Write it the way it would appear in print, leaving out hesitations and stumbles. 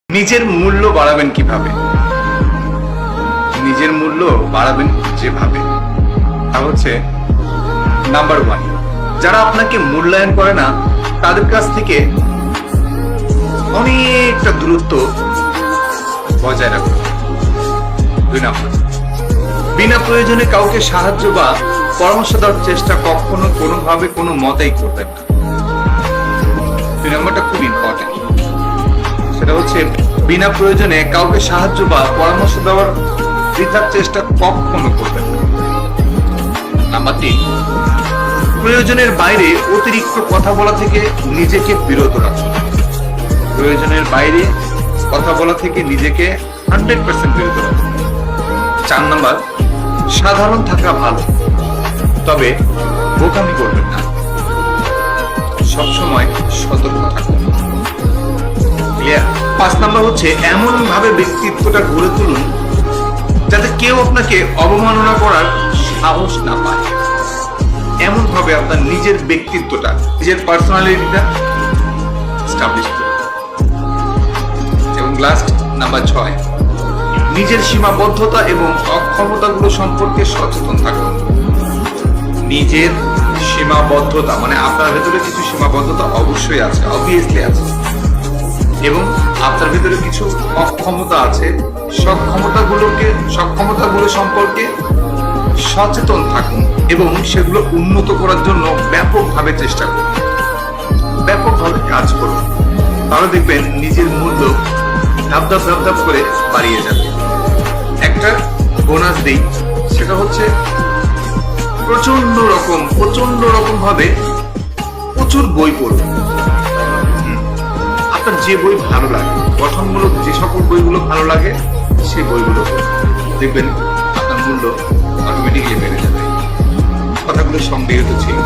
নিজের মূল্য বাড়াবেন কিভাবে? নিজের মূল্য বাড়াবেন যেভাবে, তা হচ্ছে নাম্বার 1, যারা আপনাকে মূল্যায়ন করে না তাদের কাছ থেকে অনেকটা দূরত্ব বজায় রাখুন। 2 নাম্বার, বিনা প্রয়োজনে কাউকে সাহায্য বা পরামর্শ দেওয়ার চেষ্টা কখনো কোনোভাবে কোনো মতেই করবেন না। 2 নাম্বারটা খুব ইম্পর্টেন্ট, সেটা হচ্ছে বিনা প্রয়োজনে কাউকে সাহায্য বা পরামর্শ দেওয়ার বৃথার চেষ্টা কখনো করবেন না। নাম্বার 3, প্রয়োজনের বাইরে অতিরিক্ত কথা বলা থেকে নিজেকে বিরত রাখুন। প্রয়োজনের বাইরে কথা বলা থেকে নিজেকে 100% বিরত রাখুন। 4 নাম্বার, সাধারণ থাকা ভালো, তবে বোকামি করবেন না। সবসময় সতর্ক থাকুন। ক্লিয়ার? 5 নাম্বার হচ্ছে এমন ভাবে ব্যক্তিত্বটা গড়ে তুলুন যাতে কেউ আপনাকে অবমাননা করার সাহস না পায়। এমন ভাবে আপনার নিজের ব্যক্তিত্বটা, নিজের পার্সোনালিটিটা এস্টাবলিশ করুন। এবং লাস্ট নাম্বার 6, নিজের সীমাবদ্ধতা এবং অক্ষমতাগুলো সম্পর্কে সচেতন থাকুন। নিজের সীমাবদ্ধতা মানে আপনার ভেতরে কিছু সীমাবদ্ধতা অবশ্যই আছে, অবভিয়াসলি আছে, এবং আপনার ভিতরে কিছু অক্ষমতা আছে। সক্ষমতাগুলো সম্পর্কে সচেতন থাকুন এবং সেগুলো উন্নত করার জন্য ব্যাপকভাবে চেষ্টা করুন, ব্যাপকভাবে কাজ করুন। তাহলে দেখবেন নিজের মূল্য ধাপ ধাপ করে বাড়িয়ে যাবে। একটা বোনাস দিই, সেটা হচ্ছে প্রচন্ড রকম ভাবে প্রচুর বই পড়ুন। আপনার যে বই ভালো লাগে, গঠনমূলক যে সকল বইগুলো ভালো লাগে সেই বইগুলো দেখবেন আপনার মূল্য অটোমেটিক্যালি বেড়ে যাবে। কথাগুলো সংগৃহীত ছিল।